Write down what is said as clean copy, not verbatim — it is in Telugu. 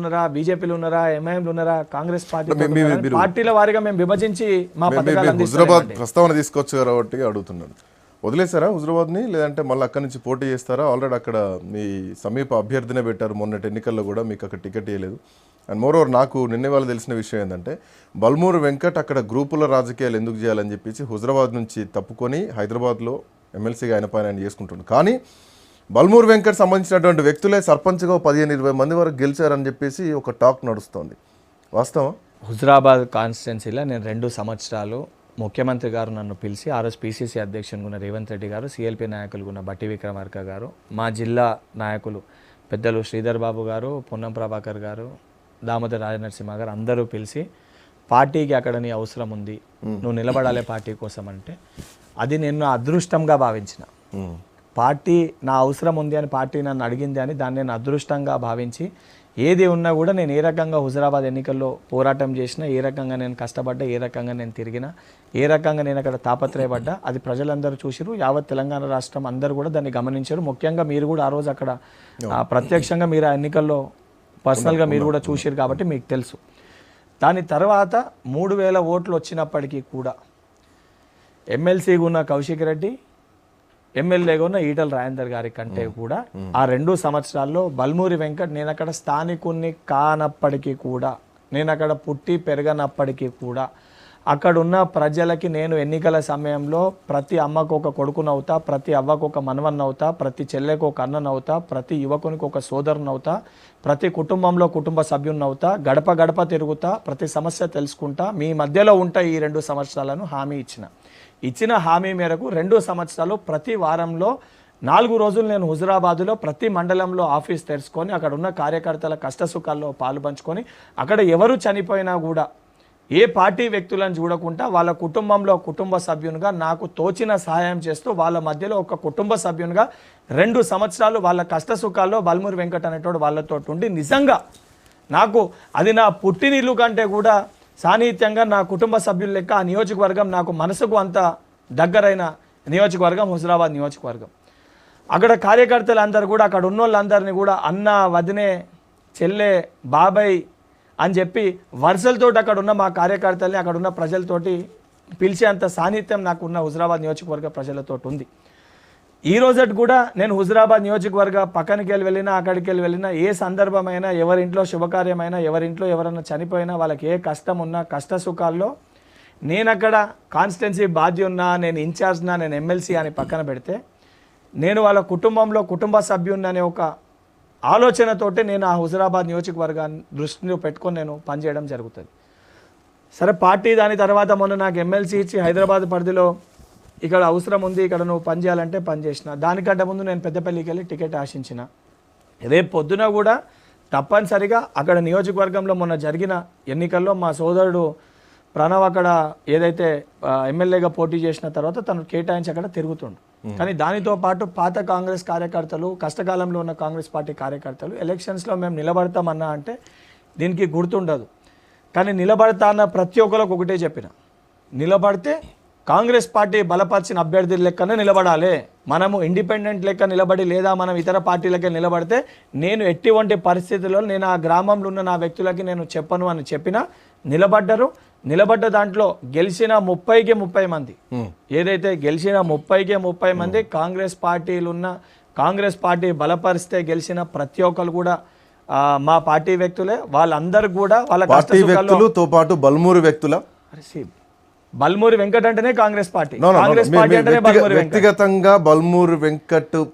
ఉన్నారా, బీజేపీలో ఉన్నారా, ఎంఐఎంలో ఉన్నారా, కాంగ్రెస్ పార్టీల వారిగా మేము విభజించి మా పథకాలు హుజురాబాద్ ప్రస్తావన తీసుకొచ్చు కాబట్టి అడుగుతున్నాను. వదిలేసారా హుజురాబాద్ని, లేదంటే మళ్ళీ అక్కడి నుంచి పోటీ చేస్తారా? ఆల్రెడీ అక్కడ మీ సమీప అభ్యర్థినే పెట్టారు, మొన్నటి ఎన్నికల్లో కూడా మీకు అక్కడ టికెట్ ఇవ్వలేదు. అండ్ మోరోవర్ నాకు నిన్న వాళ్ళు తెలిసిన విషయం ఏంటంటే బల్మూరు వెంకట్ అక్కడ గ్రూపుల రాజకీయాలు ఎందుకు చేయాలని చెప్పేసి హుజురాబాద్ నుంచి తప్పుకొని హైదరాబాద్లో ఎమ్మెల్సీగా ఆయన పైన ఆయన చేసుకుంటున్నాడు. కానీ బల్మూరు వెంకట్ సంబంధించినటువంటి వ్యక్తులే సర్పంచ్గా 15-20 మంది వరకు గెలిచారని చెప్పేసి ఒక టాక్ నడుస్తోంది. వాస్తవం? హుజురాబాద్ కాన్స్టిట్యున్సీలో నేను 2 సంవత్సరాలు ముఖ్యమంత్రి గారు నన్ను పిలిచి ఆ రోజు పీసీసీ అధ్యక్షుడు ఉన్న రేవంత్ రెడ్డి గారు, సిఎల్పీ నాయకులు ఉన్న బట్టి విక్రమార్క గారు, మా జిల్లా నాయకులు పెద్దలు శ్రీధర్ బాబు గారు, పొన్నం ప్రభాకర్ గారు, దామోదర్ రాజనరసింహ గారు అందరూ పిలిచి పార్టీకి అక్కడ నీ అవసరం ఉంది, నువ్వు నిలబడాలి పార్టీ కోసం అంటే అది నేను నా అదృష్టంగా భావించిన. పార్టీ నా అవసరం ఉంది అని పార్టీ నన్ను అడిగింది అని దాన్ని నేను అదృష్టంగా భావించి ఏది ఉన్నా కూడా నేను ఏ రకంగా హుజురాబాద్ ఎన్నికల్లో పోరాటం చేసినా, ఏ రకంగా నేను కష్టపడ్డా, ఏ రకంగా నేను తిరిగినా, ఏ రకంగా నేను అక్కడ తాపత్రయపడ్డా అది ప్రజలందరూ చూసిరు. యావత్ తెలంగాణ రాష్ట్రం అందరూ కూడా దాన్ని గమనించారు. ముఖ్యంగా మీరు కూడా ఆ రోజు అక్కడ ప్రత్యక్షంగా మీరు ఆ ఎన్నికల్లో పర్సనల్గా మీరు కూడా చూసారు కాబట్టి మీకు తెలుసు. దాని తర్వాత 3000 ఓట్లు వచ్చినప్పటికీ కూడా ఎమ్మెల్సీగా ఉన్న కౌశిక్ రెడ్డి, ఎమ్మెల్యేగా ఉన్న ఈటల రాజేందర్ గారి కంటే కూడా ఆ 2 సంవత్సరాల్లో బల్మూరి వెంకట్ నేను అక్కడ స్థానికుణ్ణి కానప్పటికీ కూడా, నేను అక్కడ పుట్టి పెరగనప్పటికీ కూడా అక్కడున్న ప్రజలకి నేను ఎన్నికల సమయంలో ప్రతి అమ్మకు ఒక కొడుకునవుతా, ప్రతి అవ్వకు ఒక మనవన్నవుతా, ప్రతి చెల్లెకు ఒక అన్ననవుతా, ప్రతి యువకునికి ఒక సోదరునవుతా, ప్రతి కుటుంబంలో కుటుంబ సభ్యున్నవుతా, గడప గడప తిరుగుతా, ప్రతి సమస్య తెలుసుకుంటా, మీ మధ్యలో ఉంటా ఈ 2 సంవత్సరాలను హామీ ఇచ్చిన హామీ మేరకు 2 సంవత్సరాలు ప్రతి వారంలో 4 రోజులు నేను హుజురాబాదులో ప్రతి మండలంలో ఆఫీస్ తెరుచుకొని అక్కడ ఉన్న కార్యకర్తల కష్టసుఖాల్లో పాలు పంచుకొని అక్కడ ఎవరు చనిపోయినా కూడా ఏ పార్టీ వ్యక్తులను చూడకుండా వాళ్ళ కుటుంబంలో కుటుంబ సభ్యునిగా నాకు తోచిన సహాయం చేస్తూ వాళ్ళ మధ్యలో ఒక కుటుంబ సభ్యునిగా 2 సంవత్సరాలు వాళ్ళ కష్టసుఖాల్లో బల్మూరి వెంకట్ అనేటోడు వాళ్ళతో ఉండి నిజంగా నాకు అది నా పుట్టినిల్లు కంటే కూడా సాన్నిహిత్యంగా నా కుటుంబ సభ్యుల లెక్క ఆ నియోజకవర్గం నాకు మనసుకు అంత దగ్గరైన నియోజకవర్గం హుజురాబాద్ నియోజకవర్గం. అక్కడ కార్యకర్తలు అందరూ కూడా అక్కడ ఉన్న వాళ్ళందరినీ కూడా అన్న, వదినే, చెల్లె, బాబాయ్ అని చెప్పి వరుసలతోటి అక్కడ ఉన్న మా కార్యకర్తల్ని అక్కడ ఉన్న ప్రజలతోటి పిలిచేంత సాన్నిహిత్యం నాకు ఉన్న హుజురాబాద్ నియోజకవర్గ ప్రజలతో ఉంది. ఈ రోజు కూడా నేను హుజురాబాద్ నియోజకవర్గ పక్కనకి వెళ్ళినా అక్కడికి వెళ్ళినా ఏ సందర్భమైనా, ఎవరింట్లో శుభకార్యమైనా, ఎవరింట్లో ఎవరైనా చనిపోయినా, వాళ్ళకి ఏ కష్టం ఉన్నా కష్ట సుఖాల్లో నేను అక్కడ కాన్స్టిట్యున్సీ బాధ్యున్నా, నేను ఇన్ఛార్జ్నా, నేను ఎమ్మెల్సీ అని పక్కన పెడితే నేను వాళ్ళ కుటుంబంలో కుటుంబ సభ్యున్ననే ఒక ఆలోచనతోటే నేను ఆ హుజురాబాద్ నియోజకవర్గాన్ని దృష్టిలో పెట్టుకొని నేను పనిచేయడం జరుగుతుంది. సరే పార్టీ దాని తర్వాత మొన్న నాకు ఎమ్మెల్సీ ఇచ్చి హైదరాబాద్ పరిధిలో ఇక్కడ అవసరం ఉంది, ఇక్కడ నువ్వు పని చేయాలంటే పని చేసిన. దానికంటే ముందు నేను పెద్దపల్లికి వెళ్ళి టికెట్ ఆశించిన. రేపు పొద్దున కూడా తప్పనిసరిగా అక్కడ నియోజకవర్గంలో మొన్న జరిగిన ఎన్నికల్లో మా సోదరుడు ప్రణవ్ అక్కడ ఏదైతే ఎమ్మెల్యేగా పోటీ చేసిన తర్వాత తను కేటాయించి అక్కడ తిరుగుతుండు. కానీ దానితో పాటు పాత కాంగ్రెస్ కార్యకర్తలు, కష్టకాలంలో ఉన్న కాంగ్రెస్ పార్టీ కార్యకర్తలు ఎలక్షన్స్లో మేము నిలబడతామన్నా అంటే దీనికి గుర్తుండదు. కానీ నిలబడతా అన్న ప్రతి ఒక్కరికి ఒకటే చెప్పిన, నిలబడితే కాంగ్రెస్ పార్టీ బలపరిచిన అభ్యర్థుల లెక్కనే నిలబడాలి. మనము ఇండిపెండెంట్ లెక్క నిలబడి లేదా మనం ఇతర పార్టీలకే నిలబడితే నేను ఎటువంటి పరిస్థితుల్లో నేను ఆ గ్రామంలో ఉన్న నా వ్యక్తులకి నేను చెప్పను అని చెప్పినా నిలబడ్డరు. నిలబడ్డ దాంట్లో గెలిచిన 30కి 30 మంది, ఏదైతే గెలిచిన 30కి 30 మంది కాంగ్రెస్ పార్టీలు ఉన్న, కాంగ్రెస్ పార్టీ బలపరిస్తే గెలిచిన ప్రతి ఒక్కరు కూడా మా పార్టీ వ్యక్తులే. వాళ్ళందరూ కూడా వాళ్ళ వ్యక్తులతో పాటు బల్మూరు వ్యక్తుల బల్మూరి వెంకట్ అంటేనే కాంగ్రెస్ పార్టీ, కాంగ్రెస్ పార్టీ అంటేనే బల్మూరి వ్యక్తిగతంగా బల్మూరు వెంకట్